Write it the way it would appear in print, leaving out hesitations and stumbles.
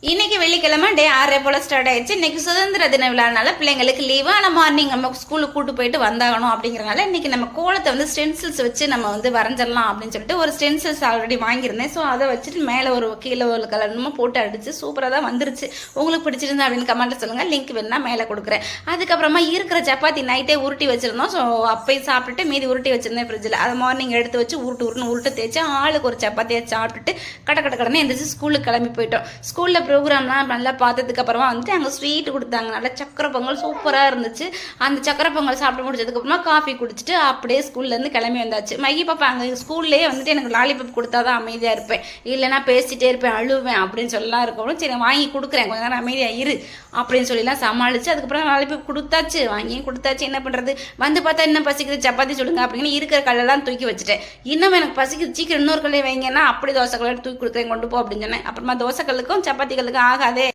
இன்னைக்கு வெள்ளிக்கிழமை டே 6 போல ஸ்டார்ட் ஆயிடுச்சு. இன்னைக்கு சுதந்திர தின விழானால பிள்ளைங்களுக்கு லீவு. ஆனால் மார்னிங் நம்ம ஸ்கூலுக்கு கூட்டு போயிட்டு வந்தாகணும் அப்படிங்கிறனால இன்னைக்கு நம்ம கோலத்தை வந்து ஸ்டென்சில்ஸ் வச்சு நம்ம வந்து வரைஞ்சிடலாம் அப்படின்னு சொல்லிட்டு ஒரு ஸ்டென்சில்ஸ் ஆல்ரெடி வாங்கியிருந்தேன். ஸோ அதை வச்சுட்டு மேலே ஒரு கீழே ஒரு கலர்னுமா போட்டு அடிச்சு சூப்பராக தான் வந்துருச்சு. உங்களுக்கு பிடிச்சிருந்தா அப்படின்னு கமெண்ட்ல சொல்லுங்க, லிங்க் வேணா மேலே கொடுக்குறேன். அதுக்கப்புறமா இருக்கிற சப்பாத்தி நைட்டே உருட்டி வச்சிருந்தோம். ஸோ அப்பயும் சாப்பிட்டுட்டு மீதி உருட்டி வச்சிருந்தேன் ஃப்ரிட்ஜில். அதை மார்னிங் எடுத்து வச்சு உருட்டு தேய்ச்சி ஆளுக்கு ஒரு சப்பாத்தியை சாப்பிட்டுட்டு கடனை எந்திரிச்சு ஸ்கூலுக்கு கிளம்பி போயிட்டோம். ஸ்கூலில் ப்ரோக்ராம்லாம் நல்லா பார்த்ததுக்கு அப்புறமா வந்துட்டு அங்கே ஸ்வீட் கொடுத்தாங்க. நல்லா சக்கரை பொங்கல் சூப்பராக இருந்துச்சு. அந்த சக்கரை பொங்கல் சாப்பிட்டு முடிச்சதுக்கப்புறமா காஃபி குடிச்சிட்டு அப்படியே ஸ்கூல்லேருந்து கிளம்பி வந்தாச்சு. மைகி பாப்பா அங்கே ஸ்கூல்லேயே வந்துட்டு எனக்கு லாலிபப் கொடுத்தா தான் அமைதியாக இருப்பேன், இல்லைனா பேசிட்டே இருப்பேன், அழுவேன் அப்படின்னு சொல்லலாம் இருக்கணும். சரி வாங்கி கொடுக்குறேன், கொஞ்ச நேரம் அமைதியாக இரு அப்படின்னு சொல்லிலாம் சமாளிச்சு அதுக்கப்புறம் லாலிபப் கொடுத்தாச்சு, வாங்கியும் கொடுத்தாச்சு. என்ன பண்ணுறது, வந்து பார்த்தா இன்னும் பசிக்குது, சப்பாத்தி சுடுங்க அப்படின்னு இருக்கிற கல்லெல்லாம் தூக்கி வச்சுட்டேன். இன்னும் எனக்கு பசிக்குது, சீக்கிரம் இன்னொரு கல்லை வைங்கன்னா அப்படி தோசை கல்லை தூக்கி கொடுக்குறேன், கொண்டு போ அப்படின்னு சொன்னேன். அப்புறமா தோசை கல்லுக்கும் சப்பாத்தி கல்லுக்கும் ஆகாதே.